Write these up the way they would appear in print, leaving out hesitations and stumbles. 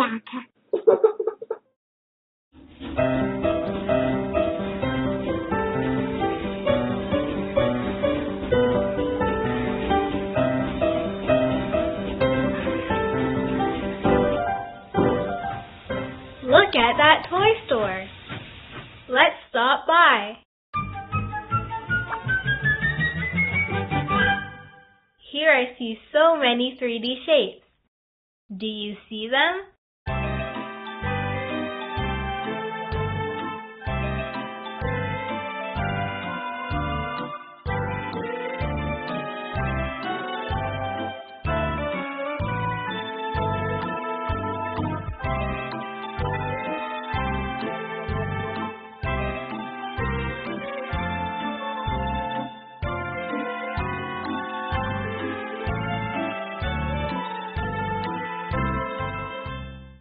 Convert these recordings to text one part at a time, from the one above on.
Look at that toy store. Let's stop by. Here I see so many 3D shapes. Do you see them?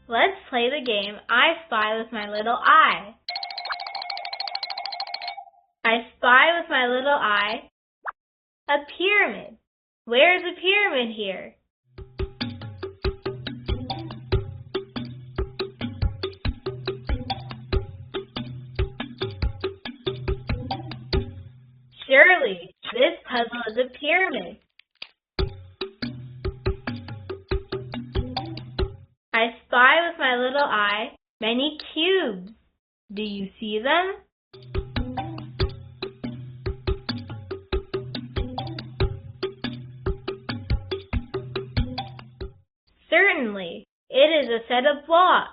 Let's play the game I Spy with My Little Eye. I spy with my little eye a pyramid. Where's a pyramid here? Surely, this puzzle is a pyramid. I spy with my little eye many cubes. Do you see them? Certainly, it is a set of blocks.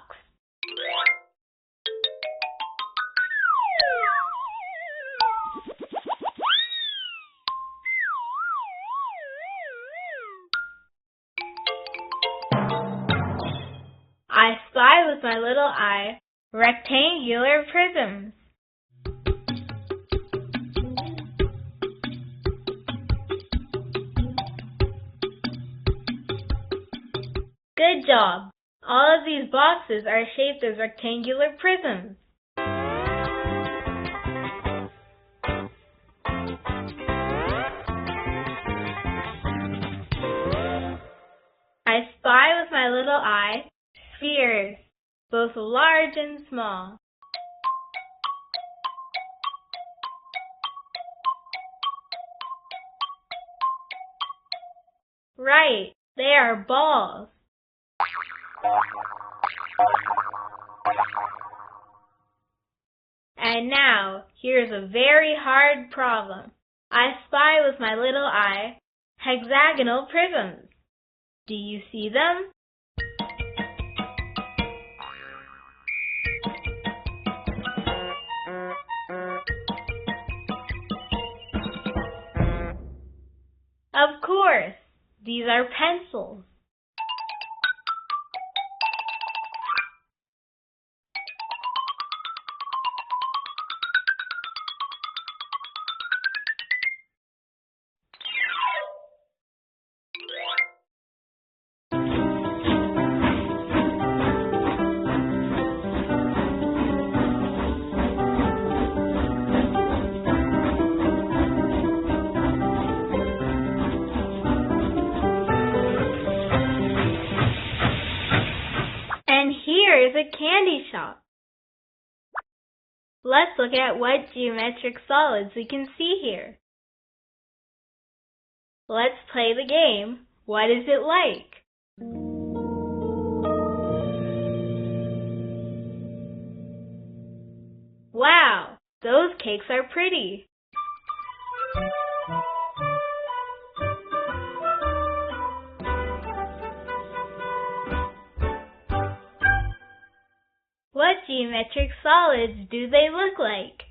I spy with my little eye rectangular prisms. Good job! All of these boxes are shaped as rectangular prisms. I spy with my little eye spheres, both large and small. Right, they are balls. And now, here's a very hard problem. I spy with my little eye hexagonal prisms. Do you see them? Of course, these are pencils. And here is a candy shop. Let's look at what geometric solids we can see here. Let's play the game, What is it like? Wow, those cakes are pretty. What geometric solids do they look like?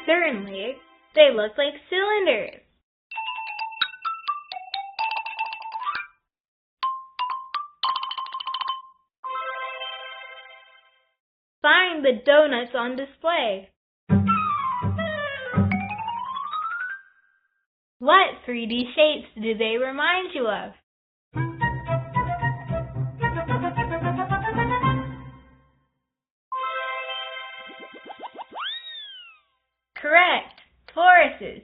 Certainly, they look like cylinders. Find the donuts on display. What 3D shapes do they remind you of? Correct, toruses.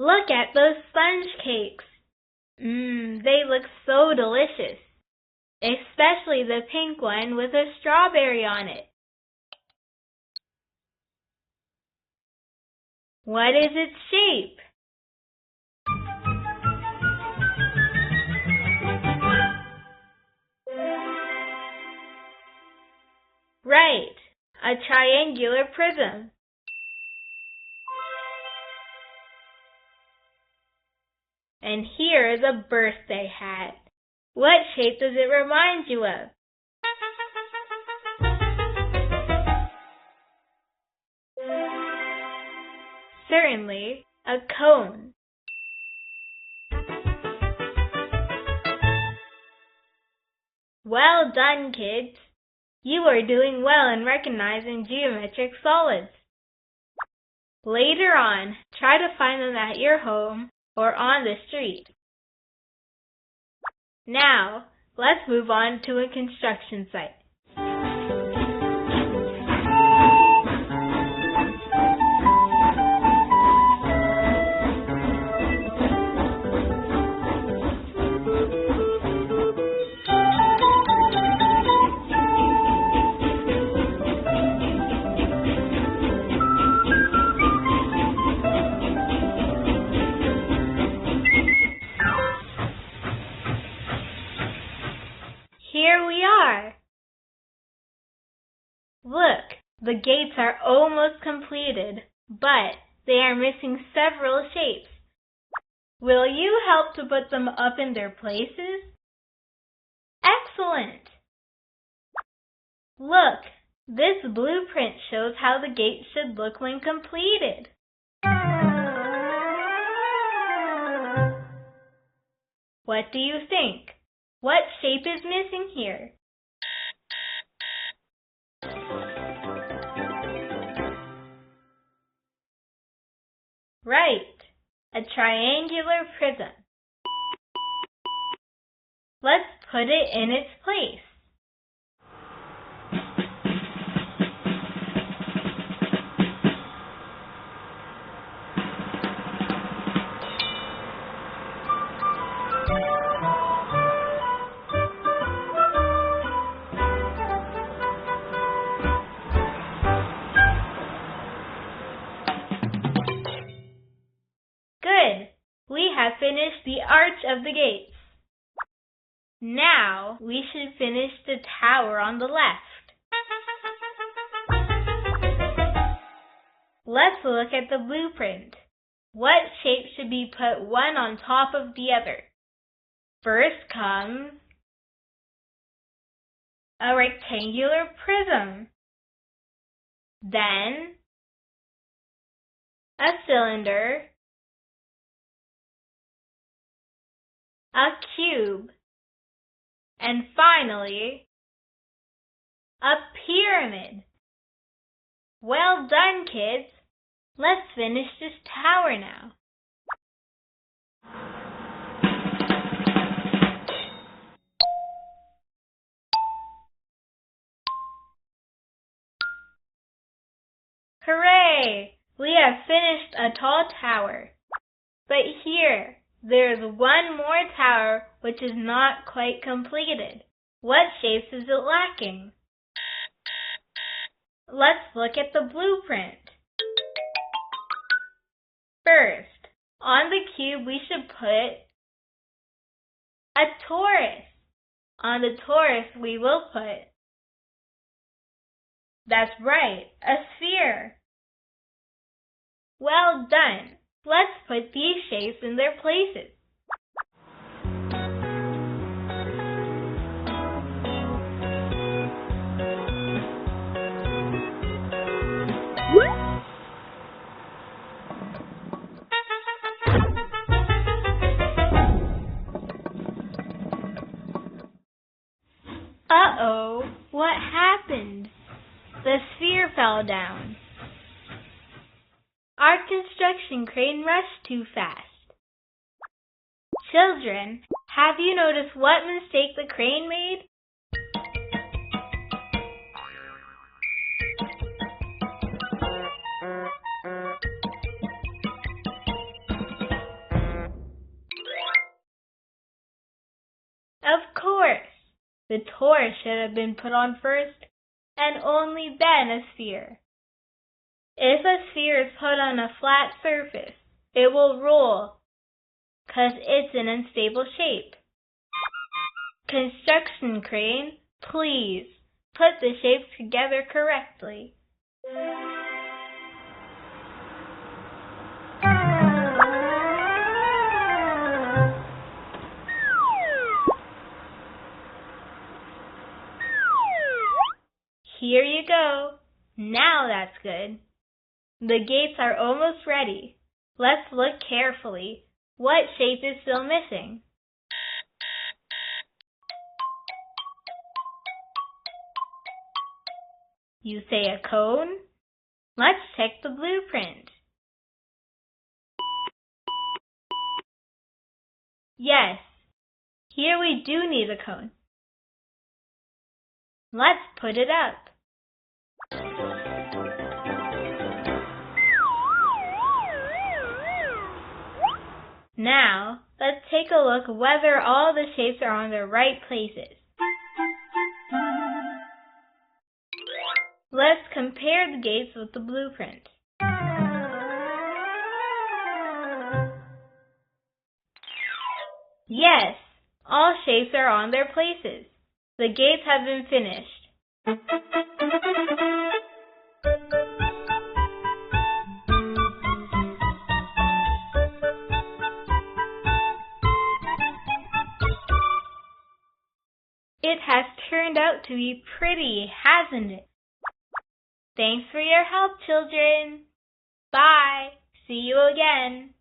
Look at those sponge cakes. They look so delicious, especially the pink one with a strawberry on it. What is its shape? Right, a triangular prism. And here is a birthday hat. What shape does it remind you of? Certainly, a cone. Well done, kids! You are doing well in recognizing geometric solids. Later on, try to find them at your home or on the street. Now, let's move on to a construction site. Here we are. Look, the gates are almost completed, but they are missing several shapes. Will you help to put them up in their places? Excellent! Look, this blueprint shows how the gate should look when completed. What do you think? What shape is missing here? Right, a triangular prism. Let's put it in its place. Good! We have finished the arch of the gates. Now we should finish the tower on the left. Let's look at the blueprint. What shape should be put one on top of the other? First comes a rectangular prism. Then a cylinder, a cube, and finally, a pyramid. Well done, kids! Let's finish this tower now. Hooray! We have finished a tall tower. But here, there is one more tower which is not quite completed. What shapes is it lacking? Let's look at the blueprint. First, on the cube we should put a torus. On the torus we will put, that's right, a sphere. Well done! Let's put these shapes in their places. Uh-oh, what happened? The sphere fell down. Our construction crane rushed too fast. Children, have you noticed what mistake the crane made? Of course! The torus should have been put on first, and only then a sphere. If a sphere is put on a flat surface, it will roll, 'cause it's an unstable shape. Construction crane, please put the shapes together correctly. Here you go. Now that's good. The gates are almost ready. Let's look carefully. What shape is still missing? You say a cone? Let's check the blueprint. Yes, here we do need a cone. Let's put it up. Now, let's take a look whether all the shapes are on the right places. Let's compare the gates with the blueprint. Yes, all shapes are on their places. The gates have been finished. It has turned out to be pretty, hasn't it? Thanks for your help, children. Bye. See you again.